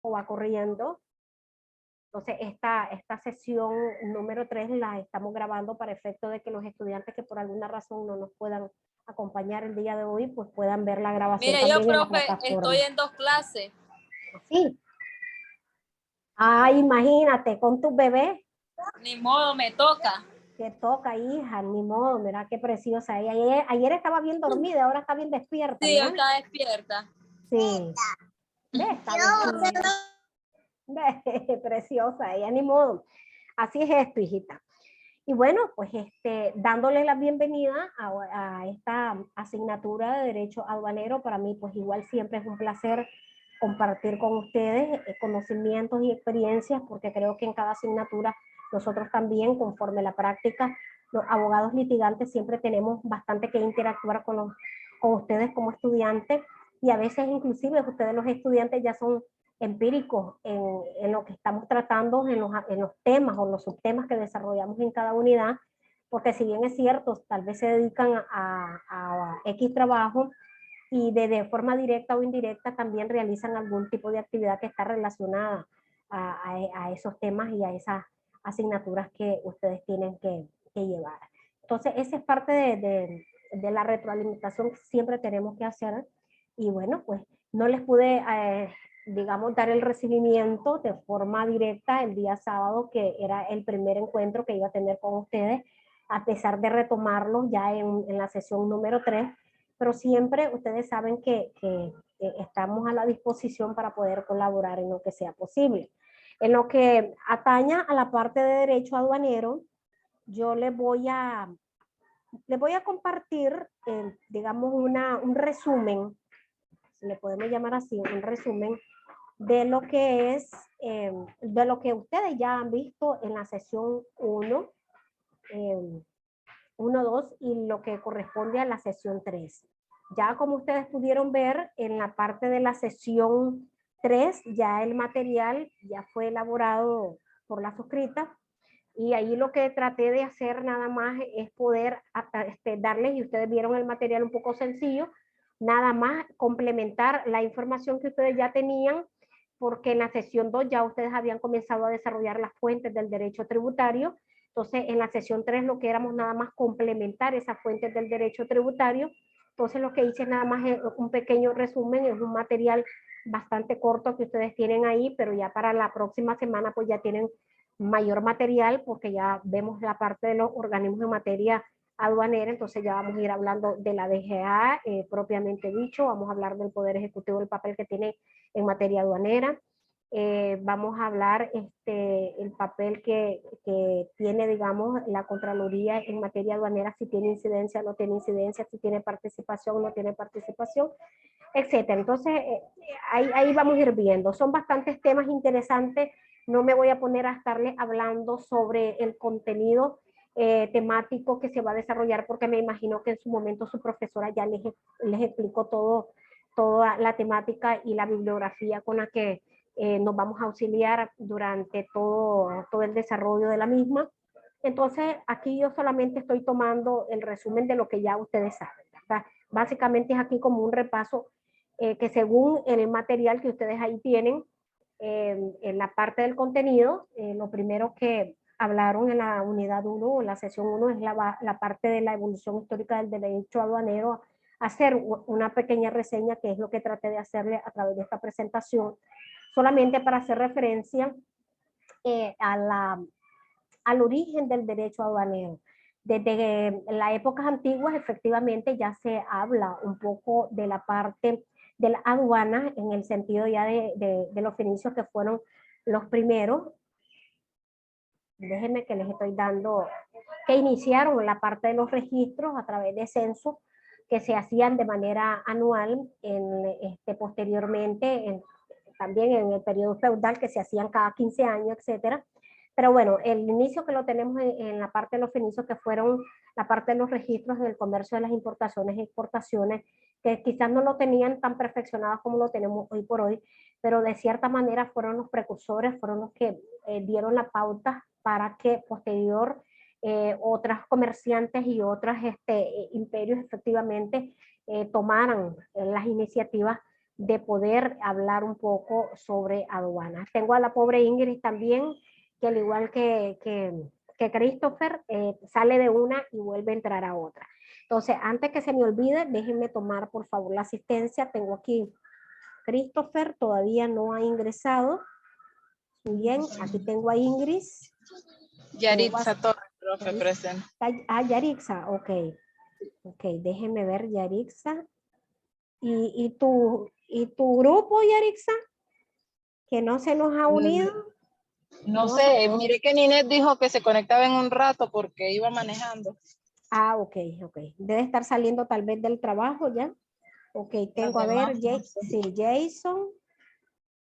tiempo va corriendo. Entonces, esta sesión número 3 la estamos grabando para efecto de que los estudiantes que por alguna razón no nos puedan acompañar el día de hoy, pues puedan ver la grabación Mire, yo, también en la profe, plataforma. estoy en 2 clases. Sí. Ah, imagínate, con tu bebé. Ni modo, me toca. Te toca, hija, ni modo, mira qué preciosa ella. Ayer estaba bien dormida, ahora está bien despierta, Sí, hoy mira. está despierta. Sí. Ve, está despierta. Ve, preciosa ella, ni modo. Así es esto, hijita. Y bueno, pues dándole la bienvenida a esta asignatura de Derecho Aduanero, para mí pues igual siempre es un placer compartir con ustedes conocimientos y experiencias, porque creo que en cada asignatura nosotros también, conforme la práctica, los abogados litigantes siempre tenemos bastante que interactuar con ustedes como estudiantes, y a veces inclusive ustedes los estudiantes ya son empíricos en lo que estamos tratando, en los temas o los subtemas que desarrollamos en cada unidad, porque si bien es cierto, tal vez se dedican a X trabajo y de forma directa o indirecta también realizan algún tipo de actividad que está relacionada a esos temas y a esas asignaturas que ustedes tienen que llevar. Entonces, esa es parte de la retroalimentación que siempre tenemos que hacer. Y bueno, pues no les pude, digamos, dar el recibimiento de forma directa el día sábado, que era el primer encuentro que iba a tener con ustedes, a pesar de retomarlo ya en la sesión número 3, pero siempre ustedes saben que estamos a la disposición para poder colaborar en lo que sea posible. En lo que ataña a la parte de derecho aduanero, yo les voy a compartir, digamos, un resumen, si le podemos llamar así, un resumen de lo que es, de lo que ustedes ya han visto en la sesión 1, 1, 2 y lo que corresponde a la sesión 3. Ya como ustedes pudieron ver en la parte de la sesión 3, ya el material ya fue elaborado por la suscrita, y ahí lo que traté de hacer nada más es poder darles, y ustedes vieron el material un poco sencillo, nada más complementar la información que ustedes ya tenían, porque en la sesión 2 ya ustedes habían comenzado a desarrollar las fuentes del derecho tributario. Entonces, en la sesión 3 lo que éramos nada más complementar esas fuentes del derecho tributario. Entonces, lo que hice nada más es un pequeño resumen, es un material bastante corto que ustedes tienen ahí, pero ya para la próxima semana pues ya tienen mayor material, porque ya vemos la parte de los organismos en materia aduanera. Entonces ya vamos a ir hablando de la DGA propiamente dicho, vamos a hablar del Poder Ejecutivo, el papel que tiene en materia aduanera. Vamos a hablar el papel que tiene, digamos, la Contraloría en materia aduanera, si tiene incidencia, no tiene incidencia, si tiene participación, no tiene participación, etcétera. Entonces, ahí vamos a ir viendo. Son bastantes temas interesantes. No me voy a poner a estarles hablando sobre el contenido temático que se va a desarrollar, porque me imagino que en su momento su profesora ya les explicó toda la temática y la bibliografía con la que nos vamos a auxiliar durante todo el desarrollo de la misma. Entonces, aquí yo solamente estoy tomando el resumen de lo que ya ustedes saben, ¿verdad? Básicamente es aquí como un repaso que según en el material que ustedes ahí tienen, en la parte del contenido, lo primero que hablaron en la unidad 1, en la sesión 1, es la parte de la evolución histórica del derecho aduanero, hacer una pequeña reseña, que es lo que traté de hacerle a través de esta presentación, solamente para hacer referencia al origen del derecho aduanero. Desde las épocas antiguas, efectivamente, ya se habla un poco de la parte de la aduana, en el sentido ya de los fenicios, que fueron los primeros. Déjenme que les estoy dando, que iniciaron la parte de los registros a través de censos que se hacían de manera anual, posteriormente también en el periodo feudal, que se hacían cada 15 años, etcétera. Pero bueno, el inicio que lo tenemos en la parte de los fenicios, que fueron la parte de los registros del comercio de las importaciones e exportaciones, que quizás no lo tenían tan perfeccionado como lo tenemos hoy por hoy, pero de cierta manera fueron los precursores, fueron los que dieron la pauta para que posterior otras comerciantes y otros imperios efectivamente tomaran las iniciativas de poder hablar un poco sobre aduanas. Tengo a la pobre Ingrid también, que al igual que Christopher, sale de una y vuelve a entrar a otra. Entonces, antes que se me olvide, déjenme tomar por favor la asistencia. Tengo aquí Christopher, todavía no ha ingresado. Muy bien, aquí tengo a Ingrid. Yaritza Torres, profe, presente. Ah, Yarixa, ok. Ok, déjenme ver, Yarixa. ¿Y tu grupo, Yarixa? Que no se nos ha unido. No sé, mire que Ninette dijo que se conectaba en un rato porque iba manejando. Ah, ok, ok. Debe estar saliendo tal vez del trabajo ya. Ok, tengo a ver, sí, Jason.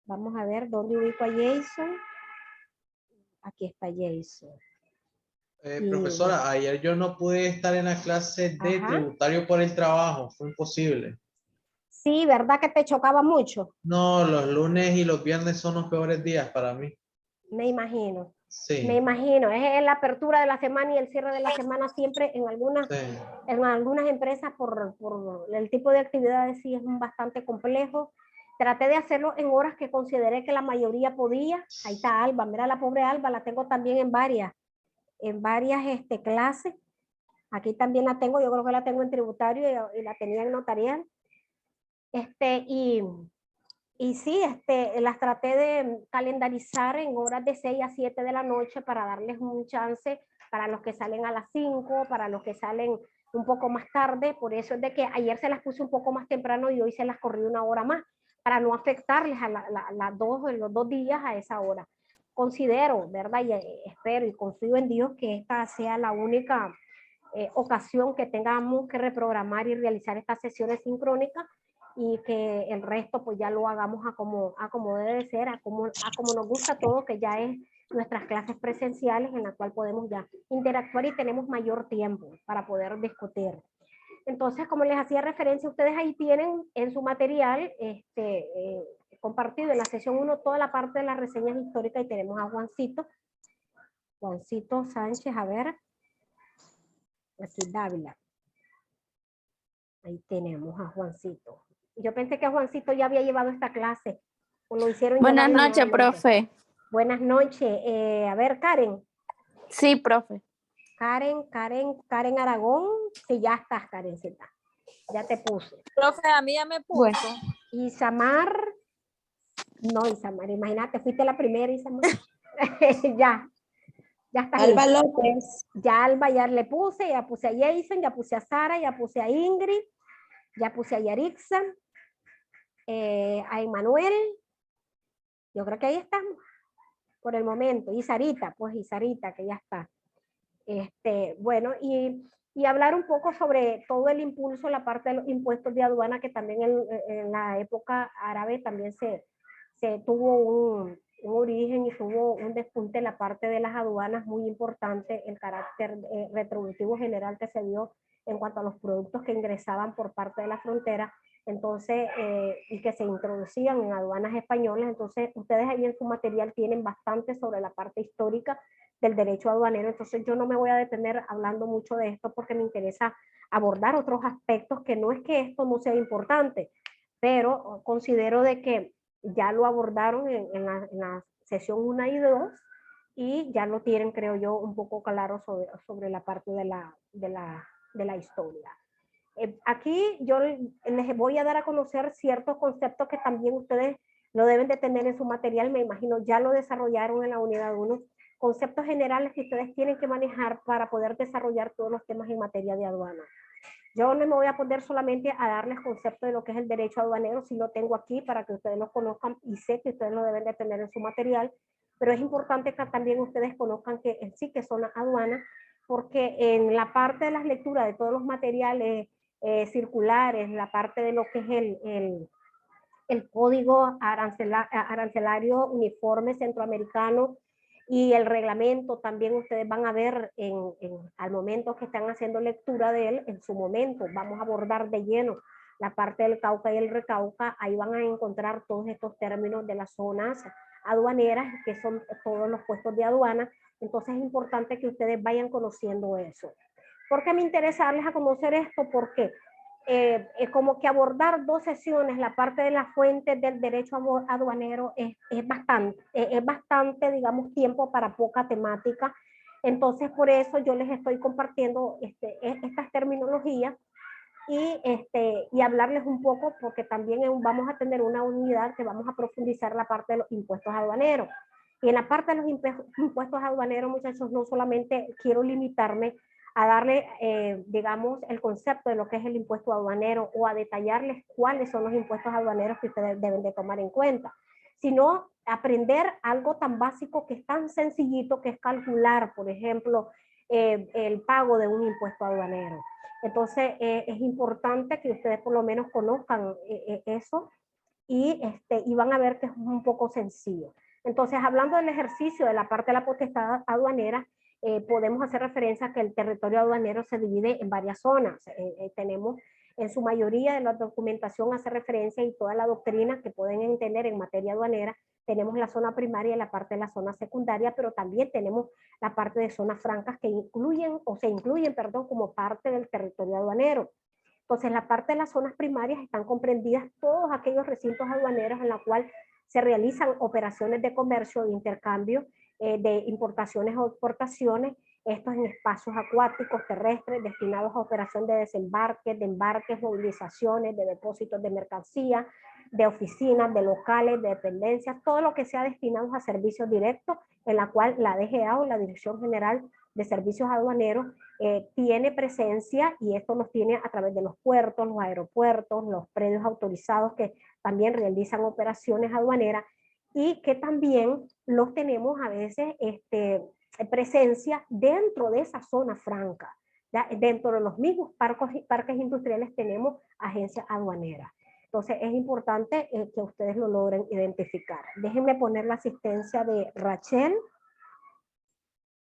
Vamos a ver dónde ubico a Jason. Aquí está Jason. Profesora, ayer yo no pude estar en la clase de tributario por el trabajo, fue imposible. Sí, ¿verdad que te chocaba mucho? No, los lunes y los viernes son los peores días para mí. Me imagino. Sí. Me imagino. Es en la apertura de la semana y el cierre de la semana siempre en algunas, en algunas empresas por el tipo de actividades sí es bastante complejo. Traté de hacerlo en horas que consideré que la mayoría podía. Ahí está Alba, mira la pobre Alba, la tengo también en varias clases. Aquí también la tengo, yo creo que la tengo en tributario y la tenía en notarial. Y sí, las traté de calendarizar en horas de 6 a 7 de la noche para darles un chance para los que salen a las 5, para los que salen un poco más tarde. Por eso es de que ayer se las puse un poco más temprano y hoy se las corrí una hora más, para no afectarles a los 2 días a esa hora. Considero, ¿verdad? Y espero y confío en Dios que esta sea la única ocasión que tengamos que reprogramar y realizar estas sesiones sincrónicas, y que el resto pues ya lo hagamos a como debe de ser, a como nos gusta a todos, que ya es nuestras clases presenciales en la cual podemos ya interactuar y tenemos mayor tiempo para poder discutir. Entonces, como les hacía referencia, ustedes ahí tienen en su material compartido en la sesión 1 toda la parte de las reseñas históricas, y tenemos a Juancito Sánchez, a ver, aquí Dávila. Ahí tenemos a Juancito. Yo pensé que Juancito ya había llevado esta clase. O lo hicieron. Buenas noches, profe. Buenas noches. A ver, Karen. Sí, profe. Karen Aragón. Sí, ya estás, Karencita. Ya te puse. Profe, a mí ya me puso. Bueno. Isamar. No, Isamar, imagínate, fuiste la primera, Isamar. Ya está. Alba López. Ya Alba ya le puse, ya puse a Jason, ya puse a Sara, ya puse a Ingrid, ya puse a Yarixa, a Emanuel. Yo creo que ahí estamos por el momento. Y Sarita, pues, y Sarita, que ya está. Bueno, y hablar un poco sobre todo el impulso, la parte de los impuestos de aduana, que también en la época árabe también se tuvo un origen y tuvo un despunte en la parte de las aduanas muy importante, el carácter retributivo general que se dio en cuanto a los productos que ingresaban por parte de la frontera, entonces, y que se introducían en aduanas españolas. Entonces, ustedes ahí en su material tienen bastante sobre la parte histórica del derecho aduanero. Entonces, yo no me voy a detener hablando mucho de esto porque me interesa abordar otros aspectos, que no es que esto no sea importante, pero considero de que ya lo abordaron en la sesión 1 y 2, y ya lo tienen, creo yo, un poco claro sobre la parte de la historia. Aquí yo les voy a dar a conocer ciertos conceptos que también ustedes lo deben de tener en su material, me imagino ya lo desarrollaron en la unidad 1, conceptos generales que ustedes tienen que manejar para poder desarrollar todos los temas en materia de aduana. Yo no me voy a poner solamente a darles concepto de lo que es el derecho aduanero, si lo tengo aquí para que ustedes lo conozcan, y sé que ustedes lo deben de tener en su material, pero es importante que también ustedes conozcan que en sí que son aduanas, porque en la parte de las lecturas de todos los materiales circulares, la parte de lo que es el código arancelario uniforme centroamericano y el reglamento, también ustedes van a ver al momento que están haciendo lectura de él, en su momento vamos a abordar de lleno la parte del Cauca y el Recauca. Ahí van a encontrar todos estos términos de las zonas aduaneras, que son todos los puestos de aduana. Entonces es importante que ustedes vayan conociendo eso. ¿Por qué me interesa darles a conocer esto? Porque como que abordar dos sesiones, la parte de las fuentes del derecho aduanero es bastante, digamos, tiempo para poca temática. Entonces, por eso yo les estoy compartiendo estas terminologías y hablarles un poco, porque también vamos a tener una unidad que vamos a profundizar la parte de los impuestos aduaneros. Y en la parte de los impuestos aduaneros, muchachos, no solamente quiero limitarme a darle, digamos, el concepto de lo que es el impuesto aduanero o a detallarles cuáles son los impuestos aduaneros que ustedes deben de tomar en cuenta, sino aprender algo tan básico que es tan sencillito que es calcular, por ejemplo, el pago de un impuesto aduanero. Entonces, es importante que ustedes por lo menos conozcan eso y van a ver que es un poco sencillo. Entonces, hablando del ejercicio de la parte de la potestad aduanera, podemos hacer referencia a que el territorio aduanero se divide en varias zonas. Tenemos en su mayoría de la documentación hace referencia y toda la doctrina que pueden entender en materia aduanera. Tenemos la zona primaria y la parte de la zona secundaria, pero también tenemos la parte de zonas francas que incluyen o se incluyen, perdón, como parte del territorio aduanero. Entonces, la parte de las zonas primarias están comprendidas todos aquellos recintos aduaneros en la cual se realizan operaciones de comercio e intercambio, de importaciones o exportaciones, estos en espacios acuáticos, terrestres, destinados a operación de desembarque, de embarques, movilizaciones, de depósitos de mercancía, de oficinas, de locales, de dependencias, todo lo que sea destinado a servicios directos, en la cual la DGA o la Dirección General de Servicios Aduaneros tiene presencia, y esto los tiene a través de los puertos, los aeropuertos, los predios autorizados que también realizan operaciones aduaneras, y que también los tenemos a veces presencia dentro de esa zona franca. ¿Ya? Dentro de los mismos parques industriales tenemos agencias aduaneras. Entonces es importante que ustedes lo logren identificar. Déjenme poner la asistencia de Rachel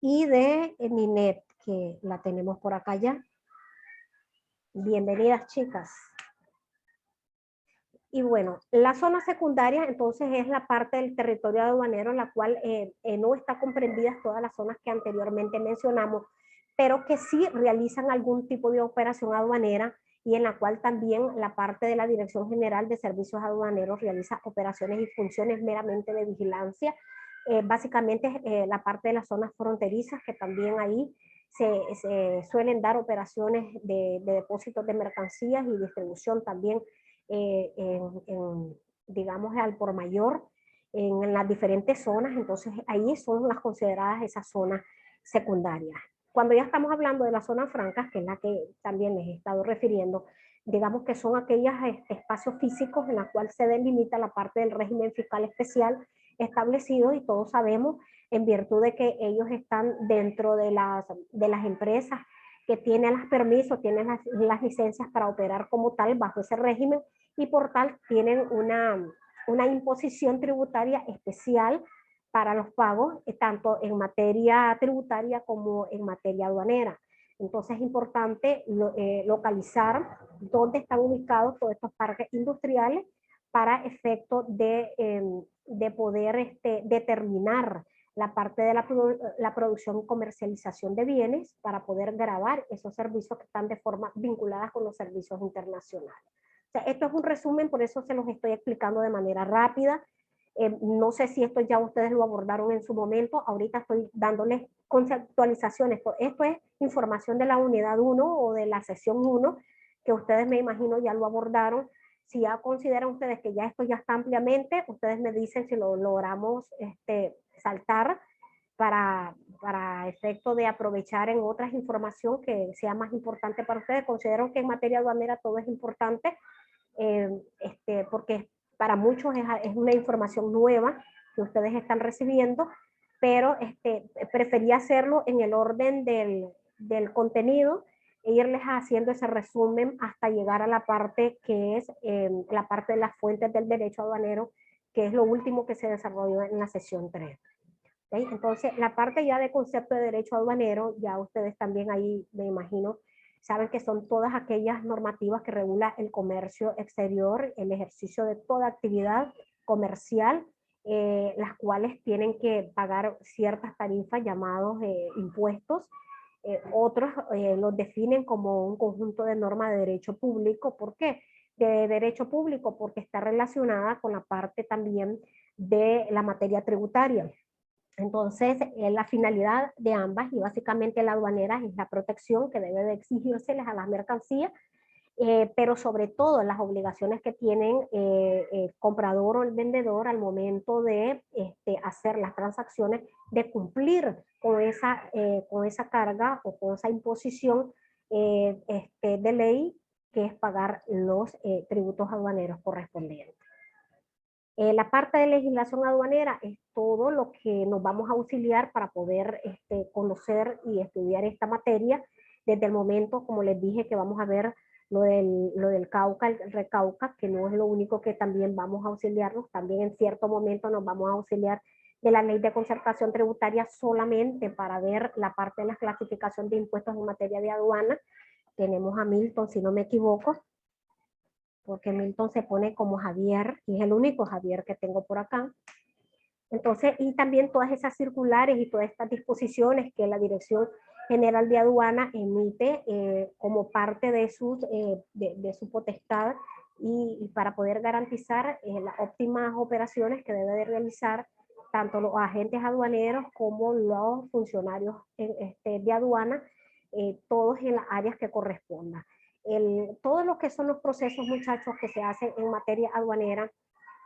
y de Ninette, que la tenemos por acá ya. Bienvenidas, chicas. Y bueno, la zona secundaria entonces es la parte del territorio aduanero en la cual no está comprendidas todas las zonas que anteriormente mencionamos, pero que sí realizan algún tipo de operación aduanera, y en la cual también la parte de la Dirección General de Servicios Aduaneros realiza operaciones y funciones meramente de vigilancia. Básicamente la parte de las zonas fronterizas, que también ahí se suelen dar operaciones de depósitos de mercancías y distribución también, digamos, al por mayor en las diferentes zonas. Entonces ahí son las consideradas esas zonas secundarias. Cuando ya estamos hablando de las zonas francas, que es la que también les he estado refiriendo, digamos que son aquellos espacios físicos en los cuales se delimita la parte del régimen fiscal especial establecido, y todos sabemos, en virtud de que ellos están dentro de las empresas que tienen los permisos, tienen las licencias para operar como tal bajo ese régimen, y por tal tienen una imposición tributaria especial para los pagos, tanto en materia tributaria como en materia aduanera. Entonces es importante localizar dónde están ubicados todos estos parques industriales para efecto de poder determinar la parte de la producción y comercialización de bienes, para poder gravar esos servicios que están de forma vinculada con los servicios internacionales. O sea, esto es un resumen, por eso se los estoy explicando de manera rápida. No sé si esto ya ustedes lo abordaron en su momento, ahorita estoy dándoles conceptualizaciones. Esto es información de la unidad 1 o de la sesión 1, que ustedes me imagino ya lo abordaron. Si ya consideran ustedes que ya esto ya está ampliamente, ustedes me dicen si lo logramos saltar para efecto de aprovechar en otras información que sea más importante para ustedes. Considero que en materia aduanera todo es importante, porque para muchos es una información nueva que ustedes están recibiendo, pero preferí hacerlo en el orden del contenido e irles haciendo ese resumen hasta llegar a la parte que es la parte de las fuentes del derecho aduanero, que es lo último que se desarrolló en la sesión 3. ¿Okay? Entonces, la parte ya de concepto de derecho aduanero, ya ustedes también ahí, me imagino, saben que son todas aquellas normativas que regula el comercio exterior, el ejercicio de toda actividad comercial, las cuales tienen que pagar ciertas tarifas llamados impuestos, Otros los definen como un conjunto de normas de derecho público. ¿Por qué? De derecho público, porque está relacionada con la parte también de la materia tributaria. Entonces, la finalidad de ambas, y básicamente la aduanera, es la protección que debe de exigírseles a las mercancías, pero sobre todo las obligaciones que tienen el comprador o el vendedor al momento de hacer las transacciones, de cumplir con esa carga o con esa imposición de ley, que es pagar los tributos aduaneros correspondientes. La parte de legislación aduanera es todo lo que nos vamos a auxiliar para poder conocer y estudiar esta materia, desde el momento, como les dije, que vamos a ver lo del Cauca, el Recauca, que no es lo único que también vamos a auxiliarnos, también en cierto momento nos vamos a auxiliar de la ley de concertación tributaria solamente para ver la parte de la clasificación de impuestos en materia de aduana. Tenemos a Milton, si no me equivoco, porque Milton se pone como Javier, y es el único Javier que tengo por acá. Entonces, y también todas esas circulares y todas estas disposiciones que la Dirección General de Aduana emite como parte de su potestad y para poder garantizar las óptimas operaciones que debe de realizar tanto los agentes aduaneros como los funcionarios de aduana, todos en las áreas que correspondan. Todo lo que son los procesos, muchachos, que se hacen en materia aduanera,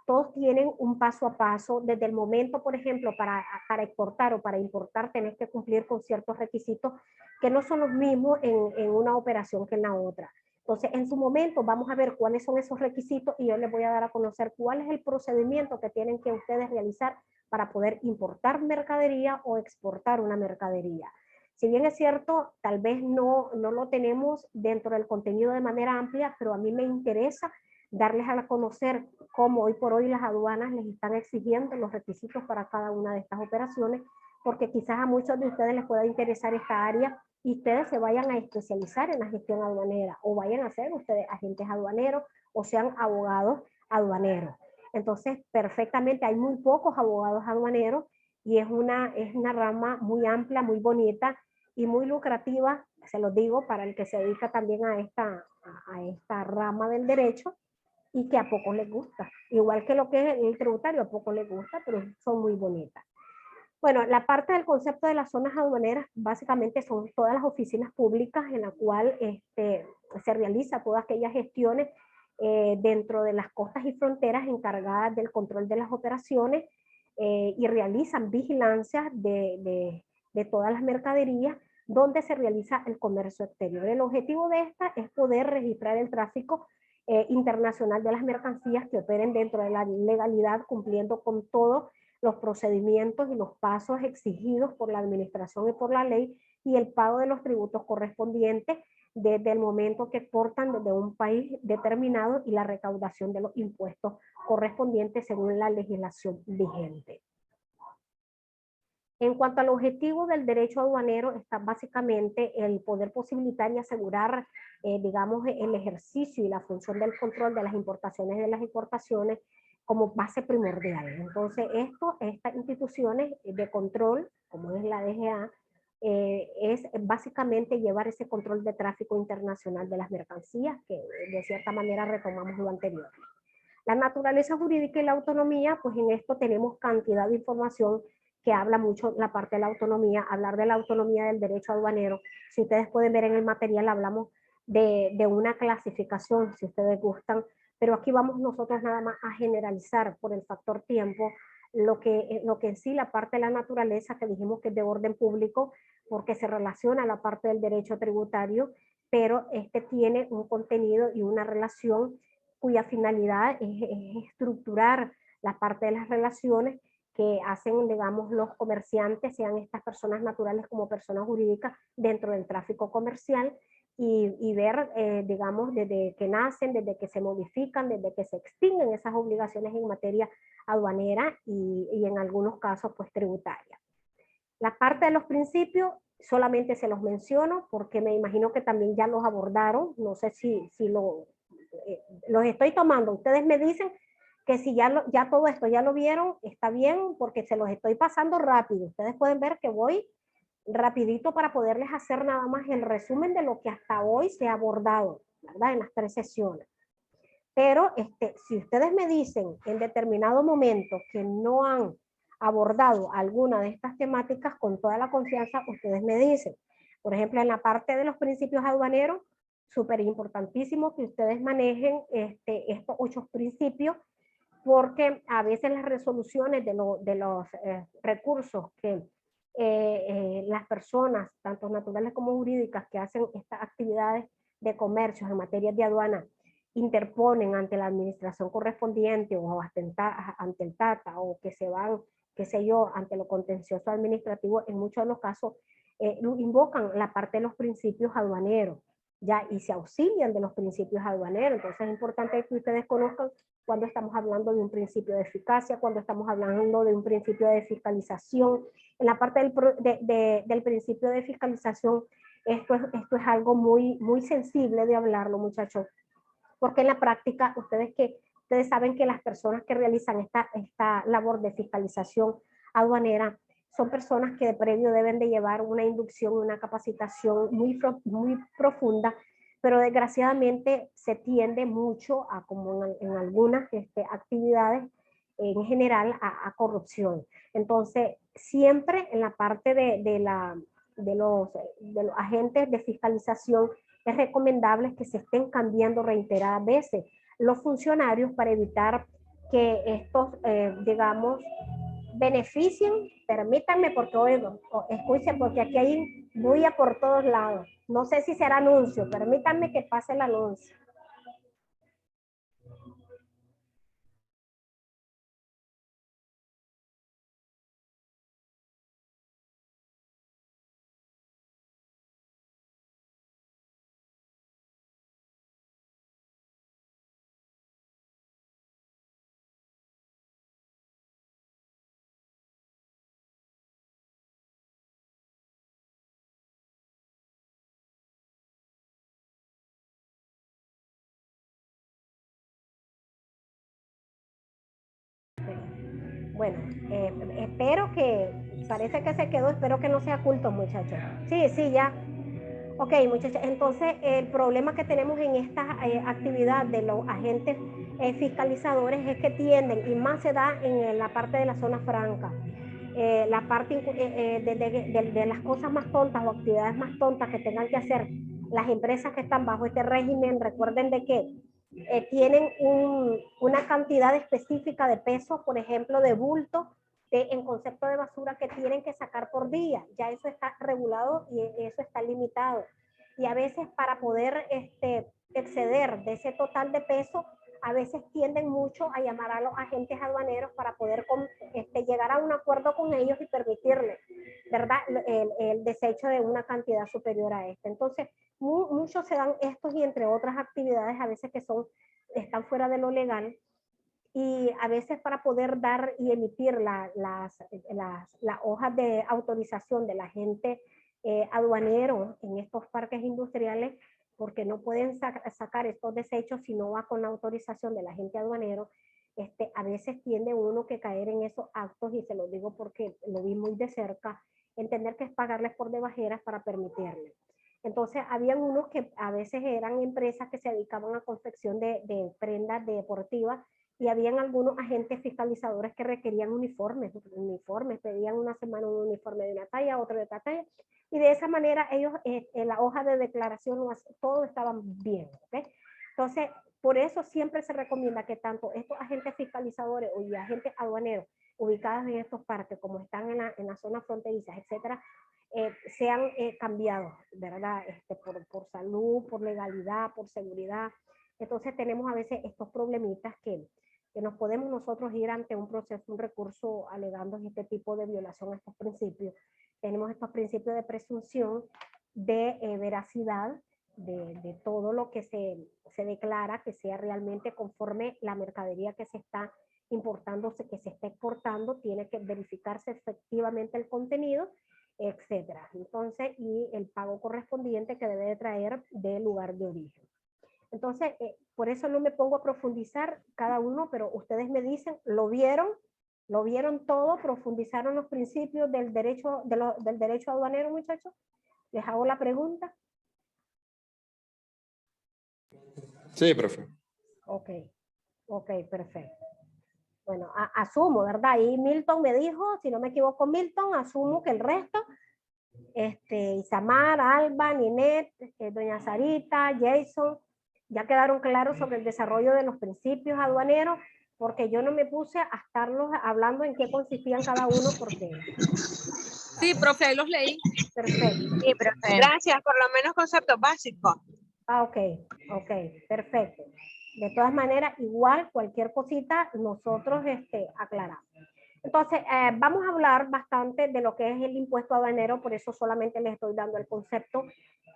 todos tienen un paso a paso. Desde el momento, por ejemplo, para exportar o para importar, tenés que cumplir con ciertos requisitos que no son los mismos en una operación que en la otra. Entonces, en su momento vamos a ver cuáles son esos requisitos y yo les voy a dar a conocer cuál es el procedimiento que tienen que ustedes realizar para poder importar mercadería o exportar una mercadería. Si bien es cierto, tal vez no lo tenemos dentro del contenido de manera amplia, pero a mí me interesa darles a conocer cómo hoy por hoy las aduanas les están exigiendo los requisitos para cada una de estas operaciones, porque quizás a muchos de ustedes les pueda interesar esta área y ustedes se vayan a especializar en la gestión aduanera o vayan a ser ustedes agentes aduaneros o sean abogados aduaneros. Entonces, perfectamente, hay muy pocos abogados aduaneros y es una rama muy amplia, muy bonita y muy lucrativa, se los digo, para el que se dedica también a esta rama del derecho y que a pocos les gusta. Igual que lo que es el tributario, a pocos les gusta, pero son muy bonitas. Bueno, la parte del concepto de las zonas aduaneras básicamente son todas las oficinas públicas en la cual se realiza todas aquellas gestiones dentro de las costas y fronteras encargadas del control de las operaciones y realizan vigilancias de todas las mercaderías donde se realiza el comercio exterior. El objetivo de esta es poder registrar el tráfico internacional de las mercancías que operen dentro de la legalidad, cumpliendo con todos los procedimientos y los pasos exigidos por la administración y por la ley, y el pago de los tributos correspondientes desde el momento que exportan desde un país determinado y la recaudación de los impuestos correspondientes según la legislación vigente. En cuanto al objetivo del derecho aduanero, está básicamente el poder posibilitar y asegurar, digamos, el ejercicio y la función del control de las importaciones y de las exportaciones como base primordial. Entonces, estas instituciones de control, como es la DGA, es básicamente llevar ese control de tráfico internacional de las mercancías, que de cierta manera retomamos lo anterior. La naturaleza jurídica y la autonomía, pues en esto tenemos cantidad de información que habla mucho la parte de la autonomía. Hablar de la autonomía del derecho aduanero, si ustedes pueden ver en el material, hablamos de una clasificación, si ustedes gustan, pero aquí vamos nosotros nada más a generalizar por el factor tiempo lo que en sí la parte de la naturaleza, que dijimos que es de orden público, porque se relaciona a la parte del derecho tributario, pero tiene un contenido y una relación cuya finalidad es estructurar la parte de las relaciones que hacen, digamos, los comerciantes, sean estas personas naturales como personas jurídicas, dentro del tráfico comercial, y ver, digamos, desde que nacen, desde que se modifican, desde que se extinguen esas obligaciones en materia aduanera y en algunos casos, pues, tributaria. La parte de los principios solamente se los menciono porque me imagino que también ya los abordaron, no sé si los estoy tomando, ustedes me dicen que si ya todo esto ya lo vieron, está bien, porque se los estoy pasando rápido. Ustedes pueden ver que voy rapidito para poderles hacer nada más el resumen de lo que hasta hoy se ha abordado, ¿verdad? En las 3 sesiones. Pero si ustedes me dicen en determinado momento que no han abordado alguna de estas temáticas, con toda la confianza, ustedes me dicen. Por ejemplo, en la parte de los principios aduaneros, súper importantísimo que ustedes manejen estos 8 principios, porque a veces las resoluciones de los recursos que las personas, tanto naturales como jurídicas, que hacen estas actividades de comercio en materia de aduana, interponen ante la administración correspondiente o ante el TATA, o que se van, qué sé yo, ante lo contencioso administrativo, en muchos de los casos invocan la parte de los principios aduaneros, ya, y se auxilian de los principios aduaneros. Entonces es importante que ustedes conozcan cuando estamos hablando de un principio de eficacia, cuando estamos hablando de un principio de fiscalización. En la parte del principio de fiscalización, esto es algo muy, muy sensible de hablarlo, muchachos, porque en la práctica ustedes saben que las personas que realizan esta labor de fiscalización aduanera son personas que de previo deben de llevar una inducción, una capacitación muy profunda, pero desgraciadamente se tiende mucho a, como en algunas actividades en general, a corrupción. Entonces, siempre en la parte de los agentes de fiscalización, es recomendable que se estén cambiando reiteradas veces los funcionarios para evitar que estos, digamos, beneficien. Permítanme, porque oigo, escuchen, porque aquí hay bulla por todos lados. No sé si será anuncio, permítanme que pase el anuncio. Bueno, espero que, parece que se quedó, espero que no sea culto, muchachos. Sí, sí, ya. Ok, muchachos, entonces el problema que tenemos en esta actividad de los agentes fiscalizadores es que tienden, y más se da en la parte de la zona franca, la parte de las cosas más tontas o actividades más tontas que tengan que hacer las empresas que están bajo este régimen. Recuerden de que tienen una cantidad específica de pesos, por ejemplo, de bulto, en concepto de basura, que tienen que sacar por día. Ya eso está regulado y eso está limitado. Y a veces para poder exceder de ese total de peso, a veces tienden mucho a llamar a los agentes aduaneros para poder llegar a un acuerdo con ellos y permitirles, ¿verdad?, el desecho de una cantidad superior a esta. Entonces, muchos se dan estos, y entre otras actividades a veces que están fuera de lo legal, y a veces para poder dar y emitir las hojas de autorización del agente aduanero en estos parques industriales, porque no pueden sacar estos desechos si no va con la autorización del agente aduanero, a veces tiende uno que caer en esos actos, y se lo digo porque lo vi muy de cerca, en tener que pagarles por debajeras para permitirles. Entonces, habían unos que a veces eran empresas que se dedicaban a confección de prendas deportivas, y habían algunos agentes fiscalizadores que requerían uniformes, pedían una semana un uniforme de una talla, otro de otra talla, y de esa manera ellos en la hoja de declaración todo estaban bien, ¿ok? Entonces, por eso siempre se recomienda que tanto estos agentes fiscalizadores y agentes aduaneros ubicados en estos parques, como están en la zona fronterizas, etcétera, sean cambiados, ¿verdad? Por salud, por legalidad, por seguridad. Entonces tenemos a veces estos problemitas que nos podemos nosotros ir ante un proceso, un recurso, alegando este tipo de violación a estos principios. Tenemos estos principios de presunción de veracidad de todo lo que se declara, que sea realmente conforme la mercadería que se está importando, que se está exportando, tiene que verificarse efectivamente el contenido, etcétera. Entonces, y el pago correspondiente que debe de traer del lugar de origen. Entonces, por eso no me pongo a profundizar cada uno, pero ustedes me dicen, ¿lo vieron? ¿Lo vieron todo? ¿Profundizaron los principios del derecho, del derecho aduanero, muchachos? Les hago la pregunta. Sí, profe. Ok, ok, perfecto. Bueno, asumo, ¿verdad? Y Milton me dijo, si no me equivoco, Milton, asumo que el resto, Isamar, Alba, Ninet, doña Sarita, Jason, ya quedaron claros sobre el desarrollo de los principios aduaneros, porque yo no me puse a estarlos hablando en qué consistían cada uno, porque... Sí, profe, ahí los leí. Perfecto. Sí, profe. Gracias, por lo menos conceptos básicos. Ah, ok, perfecto. De todas maneras, igual cualquier cosita nosotros aclaramos. Entonces, vamos a hablar bastante de lo que es el impuesto aduanero, por eso solamente les estoy dando el concepto.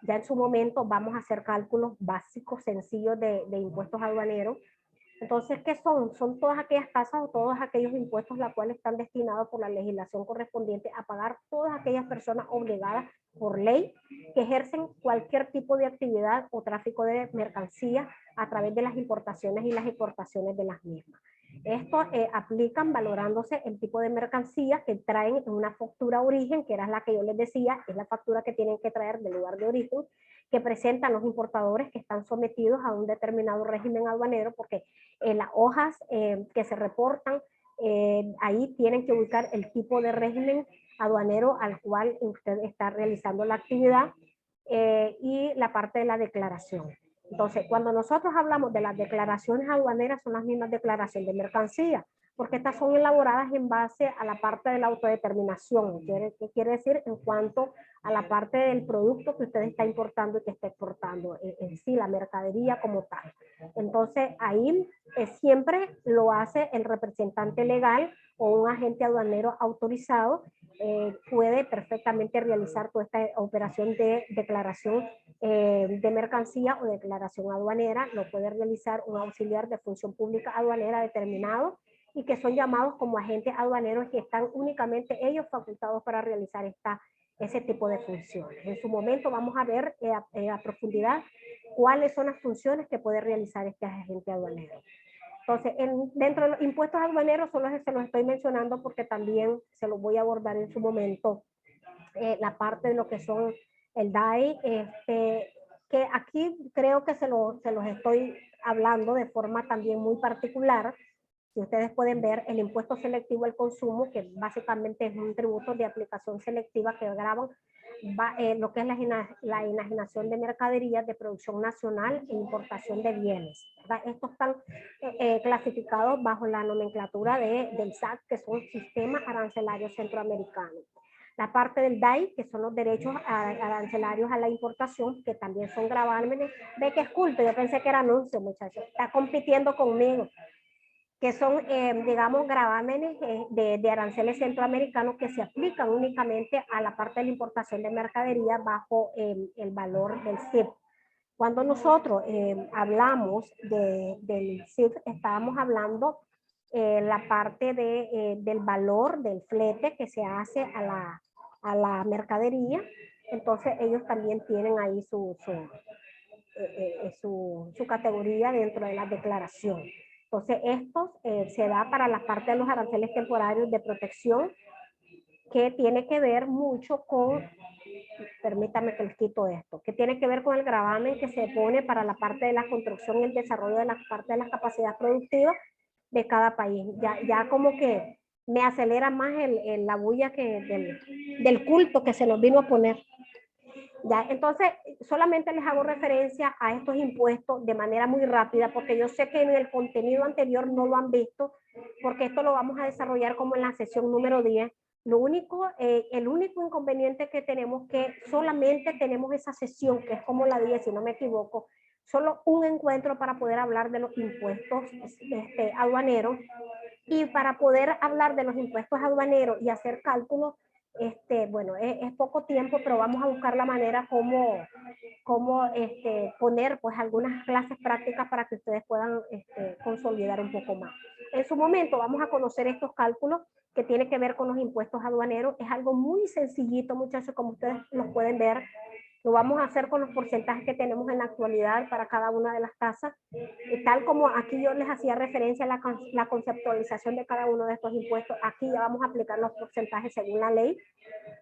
Ya en su momento vamos a hacer cálculos básicos, sencillos de impuestos aduaneros. Entonces, ¿qué son? Son todas aquellas tasas o todos aquellos impuestos los cuales están destinados por la legislación correspondiente a pagar todas aquellas personas obligadas por ley que ejercen cualquier tipo de actividad o tráfico de mercancías a través de las importaciones y las exportaciones de las mismas. Esto aplican valorándose el tipo de mercancía que traen en una factura origen, que era la que yo les decía, es la factura que tienen que traer del lugar de origen, que presentan los importadores que están sometidos a un determinado régimen aduanero, porque las hojas que se reportan, ahí tienen que ubicar el tipo de régimen aduanero al cual usted está realizando la actividad y la parte de la declaración. Entonces, cuando nosotros hablamos de las declaraciones aduaneras, son las mismas declaraciones de mercancía, porque estas son elaboradas en base a la parte de la autodeterminación. ¿Qué quiere decir? En cuanto a la parte del producto que usted está importando y que está exportando, en sí, la mercadería como tal. Entonces, ahí siempre lo hace el representante legal o un agente aduanero autorizado, puede perfectamente realizar toda esta operación de declaración de mercancía o declaración aduanera. Lo puede realizar un auxiliar de función pública aduanera determinado y que son llamados como agentes aduaneros, que están únicamente ellos facultados para realizar ese tipo de funciones. En su momento vamos a ver a profundidad cuáles son las funciones que puede realizar este agente aduanero. Entonces, dentro de los impuestos aduaneros, solo se los estoy mencionando porque también se los voy a abordar en su momento, la parte de lo que son el DAI, que aquí creo que se los estoy hablando de forma también muy particular. Si ustedes pueden ver el impuesto selectivo al consumo, que básicamente es un tributo de aplicación selectiva que graban lo que es la enajenación de mercaderías de producción nacional e importación de bienes, ¿verdad? Estos están clasificados bajo la nomenclatura del SAC, que son sistemas arancelarios centroamericanos. La parte del DAI, que son los derechos arancelarios a la importación, que también son gravámenes. Ve que es culto, yo pensé que era anuncio, muchachos. Está compitiendo conmigo. Que son, digamos, gravámenes de aranceles centroamericanos que se aplican únicamente a la parte de la importación de mercadería bajo el valor del CIF. Cuando nosotros hablamos del CIF, estábamos hablando la parte del valor del flete que se hace a la mercadería. Entonces ellos también tienen ahí su categoría dentro de la declaración. Entonces, esto se da para la parte de los aranceles temporarios de protección, que tiene que ver mucho con, permítame que les quito esto, que tiene que ver con el gravamen que se pone para la parte de la construcción y el desarrollo de la parte de las capacidades productivas de cada país. Ya como que me acelera más la bulla que del culto que se nos vino a poner. Ya, entonces, solamente les hago referencia a estos impuestos de manera muy rápida, porque yo sé que en el contenido anterior no lo han visto, porque esto lo vamos a desarrollar como en la sesión número 10. Lo único, el único inconveniente que tenemos, que solamente tenemos esa sesión, que es como la 10, si no me equivoco, solo un encuentro para poder hablar de los impuestos aduaneros, y para poder hablar de los impuestos aduaneros y hacer cálculos, bueno, es poco tiempo, pero vamos a buscar la manera como poner pues algunas clases prácticas para que ustedes puedan consolidar un poco más. En su momento vamos a conocer estos cálculos que tienen que ver con los impuestos aduaneros. Es algo muy sencillito, muchachos, como ustedes los pueden ver. Lo vamos a hacer con los porcentajes que tenemos en la actualidad para cada una de las tasas, tal como aquí yo les hacía referencia a la conceptualización de cada uno de estos impuestos. Aquí ya vamos a aplicar los porcentajes según la ley.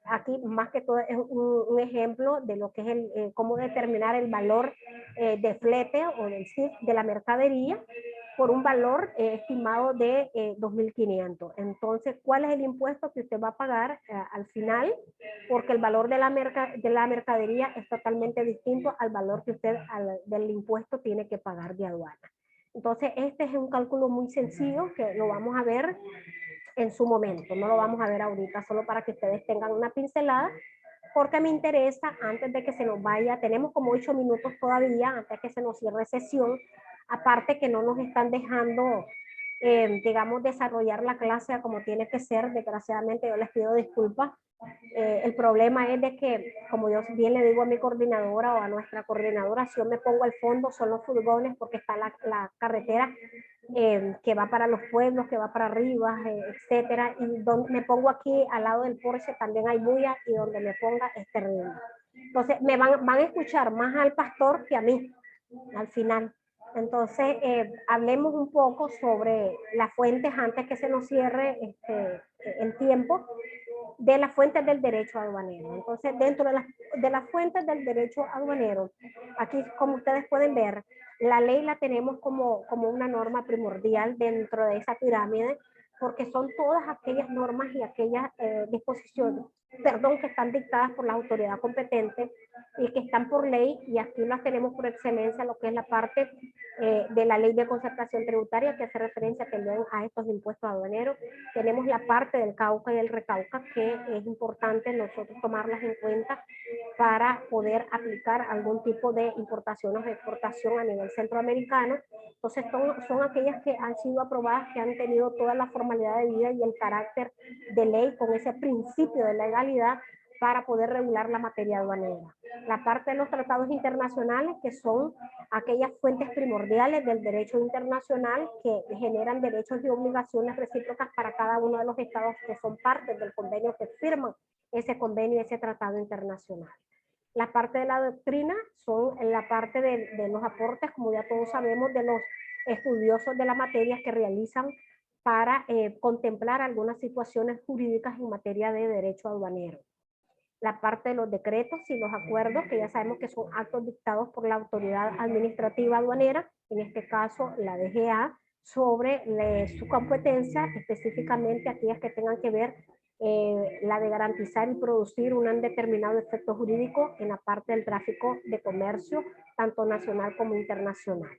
Aquí más que todo es un ejemplo de lo que es cómo determinar el valor de flete o del CIF de la mercadería por un valor estimado de 2.500. Entonces, ¿cuál es el impuesto que usted va a pagar al final? Porque el valor de la mercadería es totalmente distinto al valor que usted del impuesto tiene que pagar de aduana. Entonces, este es un cálculo muy sencillo que lo vamos a ver en su momento, no lo vamos a ver ahorita, solo para que ustedes tengan una pincelada, porque me interesa, antes de que se nos vaya, tenemos como 8 minutos todavía, antes de que se nos cierre sesión, aparte que no nos están dejando, digamos, desarrollar la clase como tiene que ser, desgraciadamente yo les pido disculpas. El problema es de que, como yo bien le digo a mi coordinadora o a nuestra coordinadora, si yo me pongo al fondo son los furgones porque está la carretera que va para los pueblos, que va para arriba, etcétera, y donde me pongo aquí al lado del Porsche también hay bulla y donde me ponga es terrible. Entonces me van a escuchar más al pastor que a mí al final. Entonces hablemos un poco sobre las fuentes antes que se nos cierre el tiempo de las fuentes del derecho aduanero. Entonces, dentro de las fuentes del derecho aduanero, aquí como ustedes pueden ver, la ley la tenemos como una norma primordial dentro de esa pirámide, porque son todas aquellas normas y aquellas disposiciones, que están dictadas por la autoridad competente y que están por ley, y aquí las tenemos por excelencia, lo que es la parte de la ley de concertación tributaria, que hace referencia también a estos impuestos aduaneros. Tenemos la parte del Cauca y el Recauca, que es importante nosotros tomarlas en cuenta para poder aplicar algún tipo de importación o exportación a nivel centroamericano. Entonces son aquellas que han sido aprobadas, que han tenido toda la formalidad de vida y el carácter de ley con ese principio de legalidad para poder regular la materia aduanera. La parte de los tratados internacionales, que son aquellas fuentes primordiales del derecho internacional que generan derechos y obligaciones recíprocas para cada uno de los estados que son parte del convenio, que firman ese convenio y ese tratado internacional. La parte de la doctrina son la parte de los aportes, como ya todos sabemos, de los estudiosos de la materia que realizan para contemplar algunas situaciones jurídicas en materia de derecho aduanero. La parte de los decretos y los acuerdos, que ya sabemos que son actos dictados por la autoridad administrativa aduanera, en este caso la DGA, sobre su competencia, específicamente aquellas que tengan que ver la de garantizar y producir un determinado efecto jurídico en la parte del tráfico de comercio, tanto nacional como internacional.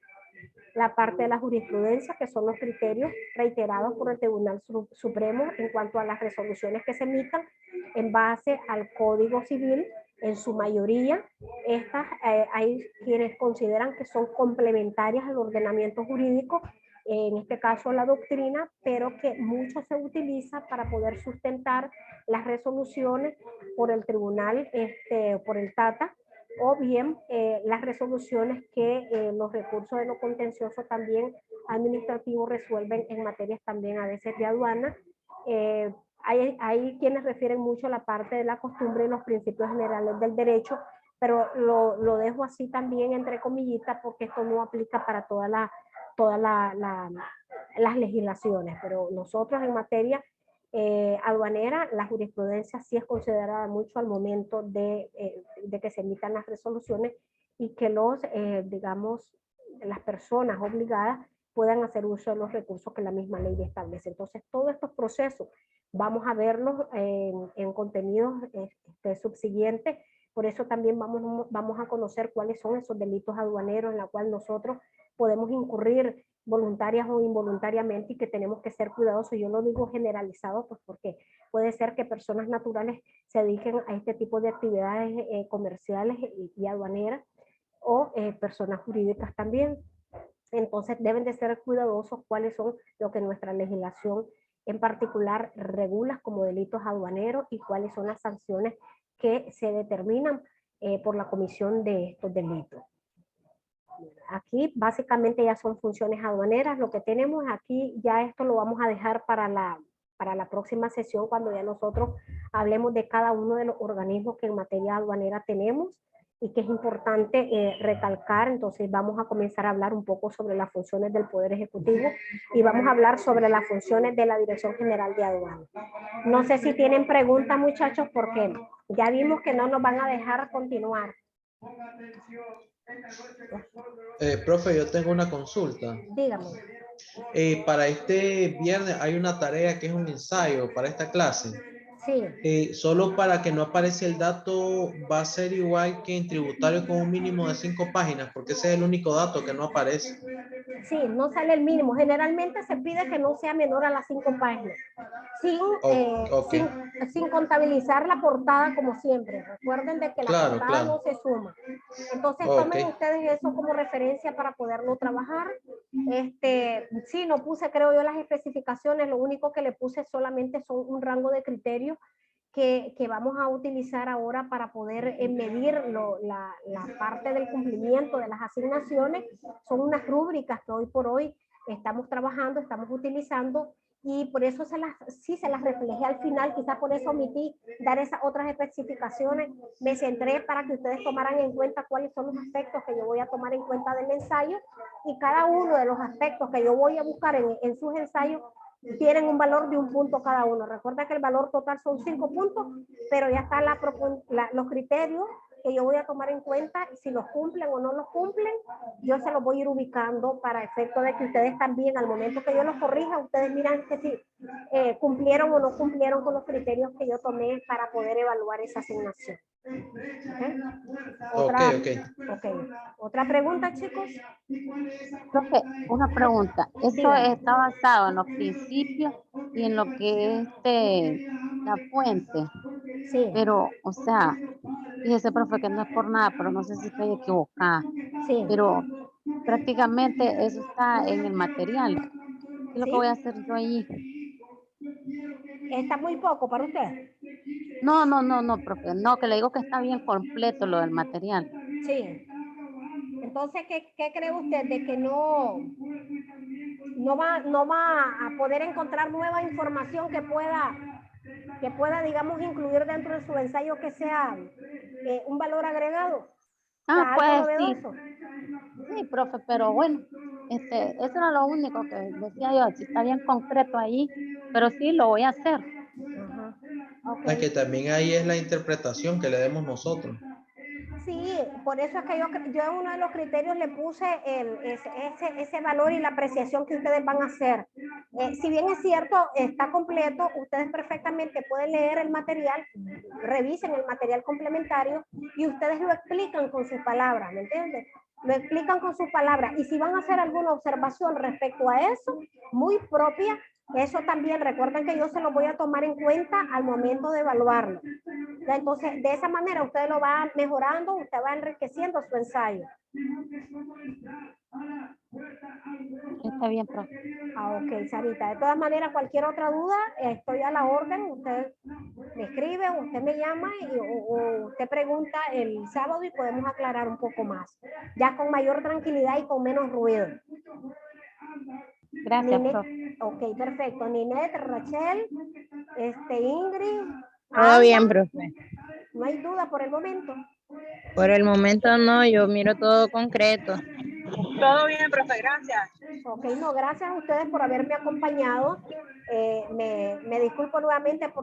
La parte de la jurisprudencia, que son los criterios reiterados por el Tribunal Supremo en cuanto a las resoluciones que se emitan en base al Código Civil, en su mayoría. Estas hay quienes consideran que son complementarias al ordenamiento jurídico, en este caso la doctrina, pero que mucho se utiliza para poder sustentar las resoluciones por el tribunal, por el TATA, o bien las resoluciones que los recursos de lo contencioso también administrativos resuelven en materias también a veces de aduana. Hay quienes refieren mucho a la parte de la costumbre y los principios generales del derecho, pero lo dejo así también entre comillitas porque esto no aplica para todas las legislaciones, pero nosotros en materia aduanera, la jurisprudencia sí es considerada mucho al momento de que se emitan las resoluciones y que digamos, las personas obligadas puedan hacer uso de los recursos que la misma ley establece. Entonces, todos estos procesos vamos a verlos en contenidos subsiguientes. Por eso también vamos a conocer cuáles son esos delitos aduaneros en los cuales nosotros podemos incurrir voluntarias o involuntariamente y que tenemos que ser cuidadosos. Yo lo digo generalizado, pues porque puede ser que personas naturales se dediquen a este tipo de actividades comerciales y aduaneras, o personas jurídicas también. Entonces deben de ser cuidadosos cuáles son lo que nuestra legislación en particular regula como delitos aduaneros y cuáles son las sanciones que se determinan por la comisión de estos delitos. Aquí básicamente ya son funciones aduaneras. Lo que tenemos aquí, ya esto lo vamos a dejar para la próxima sesión, cuando ya nosotros hablemos de cada uno de los organismos que en materia aduanera tenemos y que es importante recalcar. Entonces vamos a comenzar a hablar un poco sobre las funciones del Poder Ejecutivo y vamos a hablar sobre las funciones de la Dirección General de Aduanas. No sé si tienen preguntas, muchachos, porque ya vimos que no nos van a dejar continuar. Profe, yo tengo una consulta. Dígame. Para este viernes hay una tarea que es un ensayo para esta clase. Sí. Solo para que no aparezca el dato, va a ser igual que en tributario con un mínimo de 5 páginas, porque ese es el único dato que no aparece. Sí, no sale el mínimo. Generalmente se pide que no sea menor a las 5 páginas, sin contabilizar la portada como siempre. Recuerden de que la portada no se suma. Entonces tomen ustedes eso como referencia para poderlo trabajar. Sí, no puse, creo yo, las especificaciones. Lo único que le puse solamente son un rango de criterios que vamos a utilizar ahora para poder medir la parte del cumplimiento de las asignaciones. Son unas rúbricas que hoy por hoy estamos trabajando, estamos utilizando, y por eso se las reflejé al final. Quizás por eso omití dar esas otras especificaciones. Me centré para que ustedes tomaran en cuenta cuáles son los aspectos que yo voy a tomar en cuenta del ensayo, y cada uno de los aspectos que yo voy a buscar en sus ensayos tienen un valor de 1 punto cada uno. Recuerda que el valor total son 5 puntos, pero ya están los criterios que yo voy a tomar en cuenta, y si los cumplen o no los cumplen, yo se los voy a ir ubicando para efecto de que ustedes también, al momento que yo los corrija, ustedes miran que si cumplieron o no cumplieron con los criterios que yo tomé para poder evaluar esa asignación. ¿Otra pregunta, chicos? Profe, una pregunta. Esto está basado en los principios y en lo que es la fuente. Sí. Pero, o sea, fíjese, profe, que no es por nada, pero no sé si estoy equivocada. Sí. Pero prácticamente eso está en el material. ¿Qué es lo que voy a hacer yo allí? ¿Está muy poco para usted? No, profe. No, que le digo que está bien completo lo del material. Sí. Entonces, ¿qué cree usted? De que no va a poder encontrar nueva información que pueda, digamos, incluir dentro de su ensayo, que sea un valor agregado. Pues sí. Sí, profe, pero bueno, eso era lo único que decía yo, si está bien concreto ahí, pero sí lo voy a hacer. Okay. Que también ahí es la interpretación que le demos nosotros. Sí, por eso es que yo en uno de los criterios le puse ese valor y la apreciación que ustedes van a hacer. Si bien es cierto, está completo, ustedes perfectamente pueden leer el material, revisen el material complementario y ustedes lo explican con sus palabras, ¿me entiendes? Lo explican con sus palabras, y si van a hacer alguna observación respecto a eso, muy propia, eso también recuerden que yo se lo voy a tomar en cuenta al momento de evaluarlo. Entonces, de esa manera usted lo va mejorando, usted va enriqueciendo su ensayo. Está bien, profe. Ok, Sarita. De todas maneras, cualquier otra duda, estoy a la orden. Usted me escribe, usted me llama o usted pregunta el sábado y podemos aclarar un poco más. Ya con mayor tranquilidad y con menos ruido. Gracias, profe. Ok, perfecto. Ninette, Rachel, Ingrid. Todo bien, profe. No hay duda por el momento. Por el momento no, yo miro todo concreto. Todo bien, profe, gracias. Ok, no, gracias a ustedes por haberme acompañado. Me disculpo nuevamente por